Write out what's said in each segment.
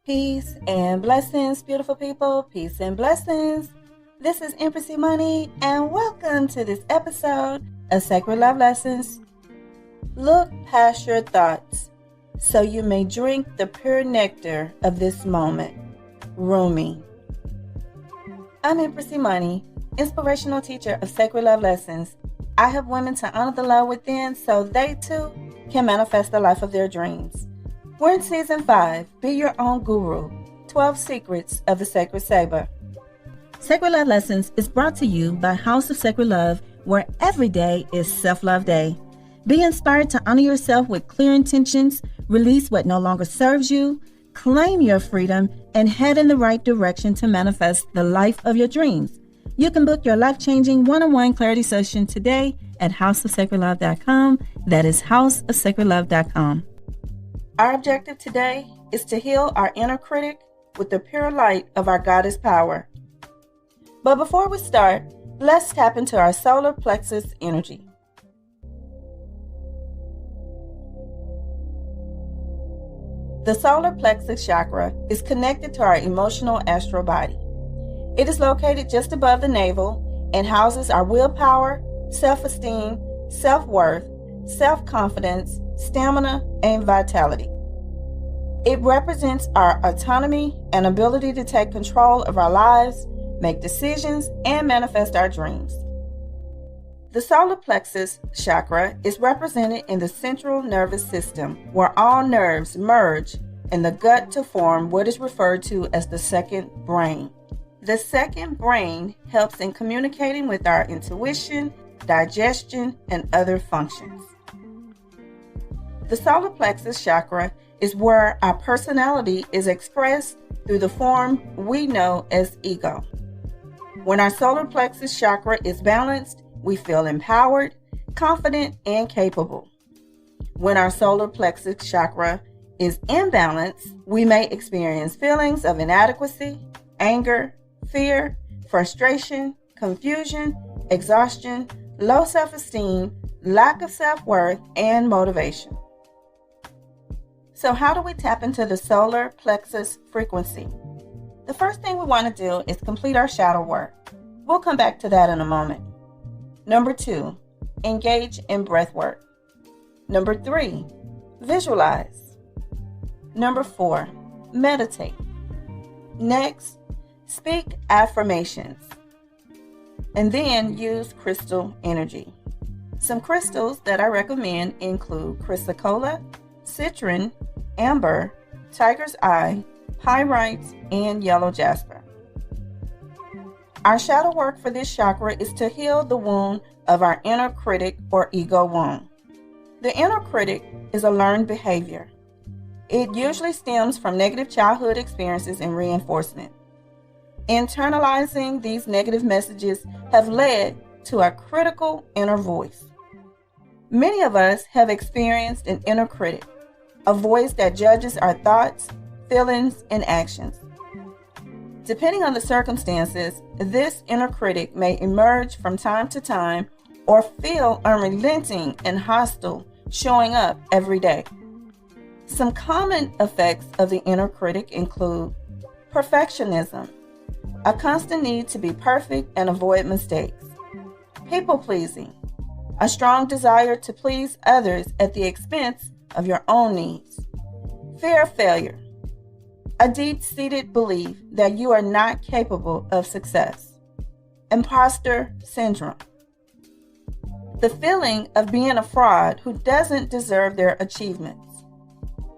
Peace and blessings, beautiful people. Peace and blessings. This is Empress Money, and welcome to this episode of Sacred Love Lessons. Look past your thoughts so you may drink the pure nectar of this moment. Rumi. I'm Empress Money, inspirational teacher of Sacred Love Lessons. I help women to honor the love within so they too can manifest the life of their dreams. We're in Season 5, Be Your Own Guru, 12 Secrets of the Sacred Saber. Sacred Love Lessons is brought to you by House of Sacred Love, where every day is Self-Love Day. Be inspired to honor yourself with clear intentions, release what no longer serves you, claim your freedom, and head in the right direction to manifest the life of your dreams. You can book your life-changing one-on-one clarity session today at houseofsacredlove.com. That is houseofsacredlove.com. Our objective today is to heal our inner critic with the pure light of our goddess power. But before we start, let's tap into our solar plexus energy. The solar plexus chakra is connected to our emotional astral body. It is located just above the navel and houses our willpower, self-esteem, self-worth, self-confidence, stamina, and vitality. It represents our autonomy and ability to take control of our lives, make decisions, and manifest our dreams. The solar plexus chakra is represented in the central nervous system, where all nerves merge in the gut to form what is referred to as the second brain. The second brain helps in communicating with our intuition, digestion, and other functions. The solar plexus chakra is where our personality is expressed through the form we know as ego. When our solar plexus chakra is balanced, we feel empowered, confident, and capable. When our solar plexus chakra is imbalanced, we may experience feelings of inadequacy, anger, fear, frustration, confusion, exhaustion, low self-esteem, lack of self-worth, and motivation. So how do we tap into the solar plexus frequency? The first thing we want to do is complete our shadow work. We'll come back to that in a moment. Number 2, engage in breath work. Number 3, visualize. Number 4, meditate. Next, speak affirmations. And then use crystal energy. Some crystals that I recommend include chrysocolla, citrine, amber, tiger's eye, pyrite, and yellow jasper. Our shadow work for this chakra is to heal the wound of our inner critic or ego wound. The inner critic is a learned behavior. It usually stems from negative childhood experiences and reinforcement. Internalizing these negative messages have led to a critical inner voice. Many of us have experienced an inner critic, a voice that judges our thoughts, feelings, and actions. Depending on the circumstances, this inner critic may emerge from time to time or feel unrelenting and hostile, showing up every day. Some common effects of the inner critic include perfectionism, a constant need to be perfect and avoid mistakes, people-pleasing, a strong desire to please others at the expense of your own needs, fear of failure, a deep-seated belief that you are not capable of success, imposter syndrome, the feeling of being a fraud who doesn't deserve their achievements,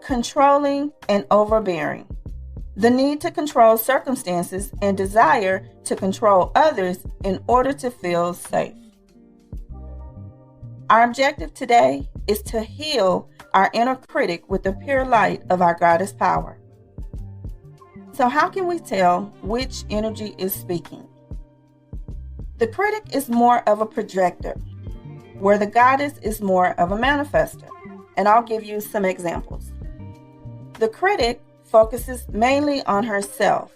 controlling and overbearing, the need to control circumstances and desire to control others in order to feel safe. Our objective today is to heal our inner critic with the pure light of our goddess power. So how can we tell which energy is speaking? The critic is more of a projector, where the goddess is more of a manifester. And I'll give you some examples. The critic focuses mainly on herself,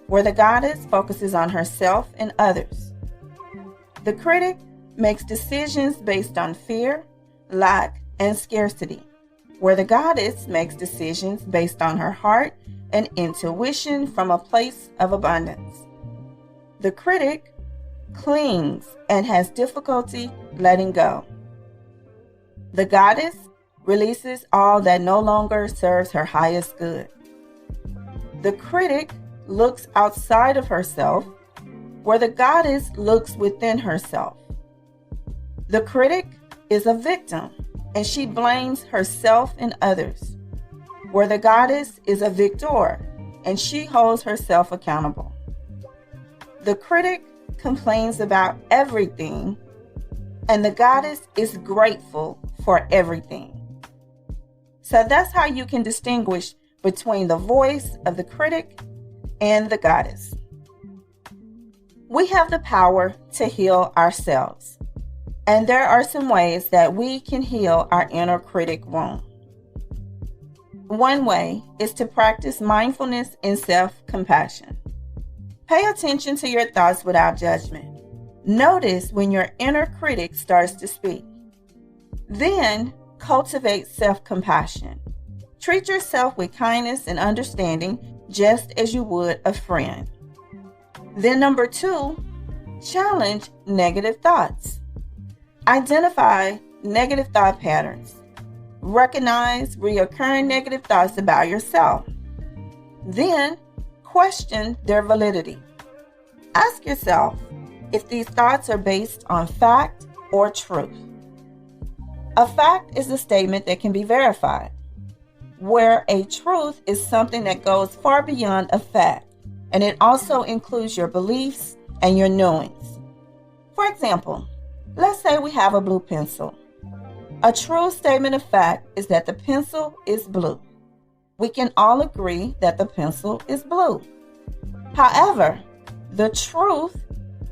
where the goddess focuses on herself and others. The critic makes decisions based on fear, lack, and scarcity, where the goddess makes decisions based on her heart and intuition from a place of abundance. The critic clings and has difficulty letting go. The goddess releases all that no longer serves her highest good. The critic looks outside of herself, where the goddess looks within herself. The critic is a victim, and she blames herself and others, where the goddess is a victor, and she holds herself accountable. The critic complains about everything, and the goddess is grateful for everything. So that's how you can distinguish between the voice of the critic and the goddess. We have the power to heal ourselves, and there are some ways that we can heal our inner critic wound. One way is to practice mindfulness and self-compassion. Pay attention to your thoughts without judgment. Notice when your inner critic starts to speak. Then cultivate self-compassion. Treat yourself with kindness and understanding, just as you would a friend. Then number 2, challenge negative thoughts. Identify negative thought patterns. Recognize recurring negative thoughts about yourself. Then question their validity. Ask yourself if these thoughts are based on fact or truth. A fact is a statement that can be verified, where a truth is something that goes far beyond a fact, and it also includes your beliefs and your knowings. For example, let's say we have a blue pencil. A true statement of fact is that the pencil is blue. We can all agree that the pencil is blue. However, the truth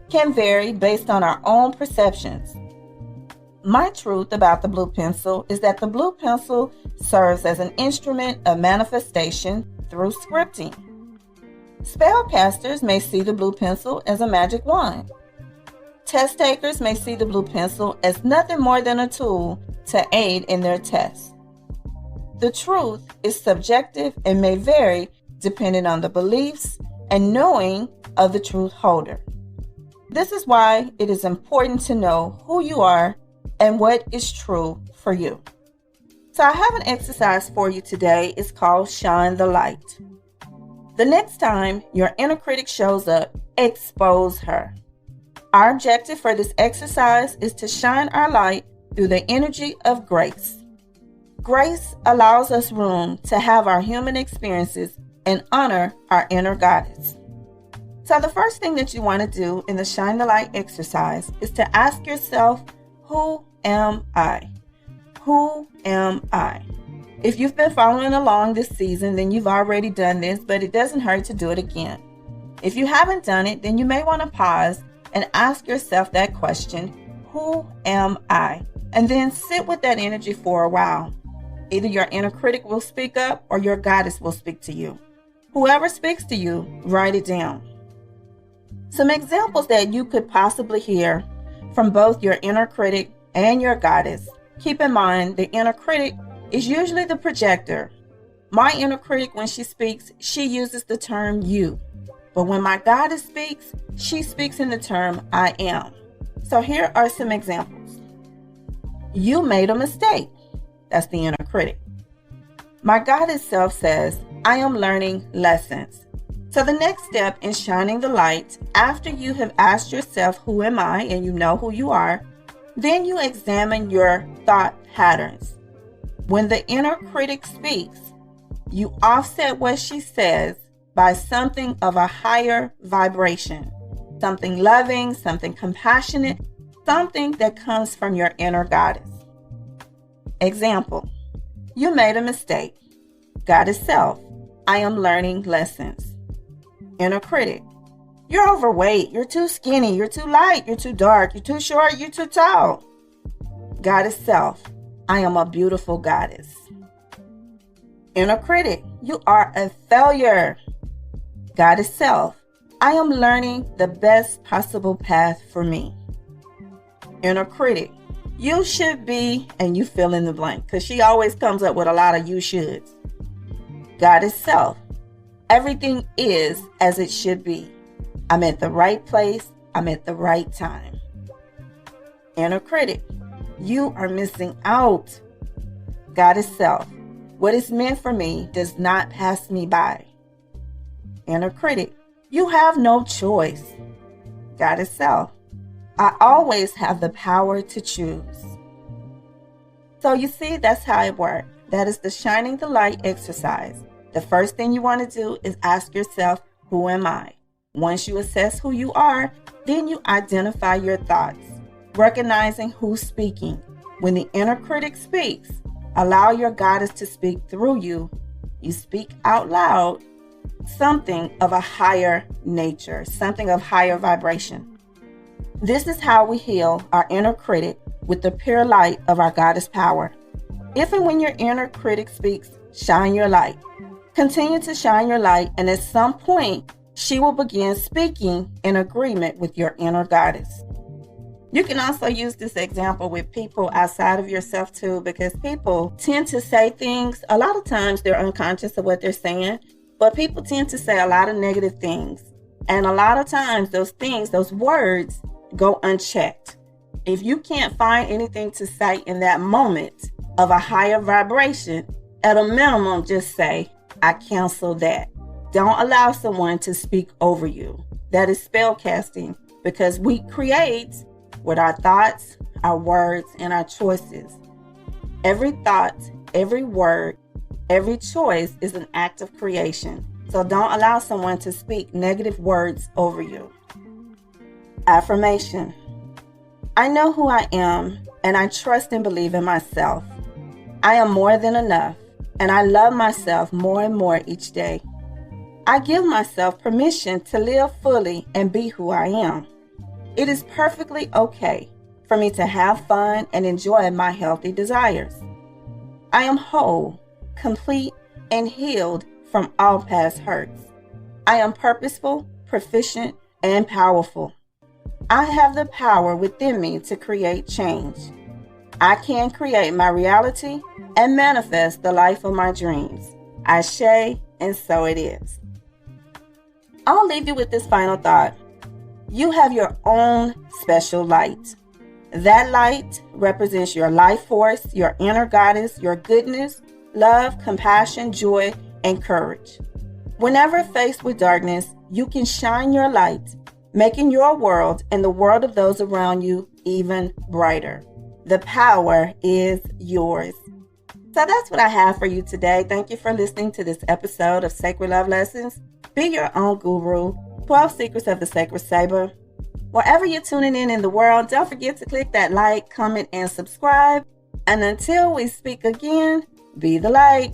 can vary based on our own perceptions. My truth about the blue pencil is that the blue pencil serves as an instrument of manifestation through scripting. Spellcasters may see the blue pencil as a magic wand. Test takers may see the blue pencil as nothing more than a tool to aid in their tests. The truth is subjective and may vary depending on the beliefs and knowing of the truth holder. This is why it is important to know who you are and what is true for you. So I have an exercise for you today. It's called Shine the Light. The next time your inner critic shows up, expose her. Our objective for this exercise is to shine our light through the energy of grace. Grace allows us room to have our human experiences and honor our inner goddess. So the first thing that you want to do in the Shine the Light exercise is to ask yourself, who am I? Who am I? If you've been following along this season, then you've already done this, but it doesn't hurt to do it again. If you haven't done it, then you may want to pause and ask yourself that question, who am I? And then sit with that energy for a while. Either your inner critic will speak up or your goddess will speak to you. Whoever speaks to you, write it down. Some examples that you could possibly hear from both your inner critic and your goddess. Keep in mind, the inner critic is usually the projector. My inner critic, when she speaks, she uses the term you. But when my goddess speaks, she speaks in the term I am. So here are some examples. You made a mistake. That's the inner critic. My goddess self says, I am learning lessons. So the next step in shining the light, after you have asked yourself, who am I? And you know who you are, then you examine your thought patterns. When the inner critic speaks, you offset what she says by something of a higher vibration, something loving, something compassionate, something that comes from your inner goddess. Example, you made a mistake. Goddess self, I am learning lessons. Inner critic, you're overweight, you're too skinny, you're too light, you're too dark, you're too short, you're too tall. Goddess self, I am a beautiful goddess. Inner critic, you are a failure. Goddess self, I am learning the best possible path for me. Inner critic, you should be, and you fill in the blank, because she always comes up with a lot of you shoulds. Goddess self, Everything is as it should be. I'm at the right place. I'm at the right time. Inner critic, you are missing out. Goddess self, what is meant for me does not pass me by. Inner critic, you have no choice. Goddess self, I always have the power to choose. So you see, that's how it works. That is the shining the light exercise. The first thing you want to do is ask yourself, who am I? Once you assess who you are, then you identify your thoughts, recognizing who's speaking. When the inner critic speaks, allow your goddess to speak through you. You speak out loud something of a higher nature, something of higher vibration. This is how we heal our inner critic with the pure light of our goddess power. If and when your inner critic speaks, shine your light. Continue to shine your light, and at some point, she will begin speaking in agreement with your inner goddess. You can also use this example with people outside of yourself too, because people tend to say things. A lot of times they're unconscious of what they're saying, but people tend to say a lot of negative things. And a lot of times those things, those words go unchecked. If you can't find anything to say in that moment of a higher vibration, at a minimum, just say, I cancel that. Don't allow someone to speak over you. That is spell casting, because we create with our thoughts, our words, and our choices. Every thought, every word, every choice is an act of creation. So don't allow someone to speak negative words over you. Affirmation. I know who I am, and I trust and believe in myself. I am more than enough, and I love myself more and more each day. I give myself permission to live fully and be who I am. It is perfectly okay for me to have fun and enjoy my healthy desires. I am whole, complete, and healed from all past hurts. I am purposeful, proficient, and powerful. I have the power within me to create change. I can create my reality and manifest the life of my dreams. Ashe, and so it is. I'll leave you with this final thought. You have your own special light. That light represents your life force, your inner goddess, your goodness, love, compassion, joy, and courage. Whenever faced with darkness, you can shine your light, making your world and the world of those around you even brighter. The power is yours. So that's what I have for you today. Thank you for listening to this episode of Sacred Love Lessons. Be your own guru. 12 Secrets of the Sacred Saber. Wherever you're tuning in the world, don't forget to click that like, comment, and subscribe. And until we speak again, be the light.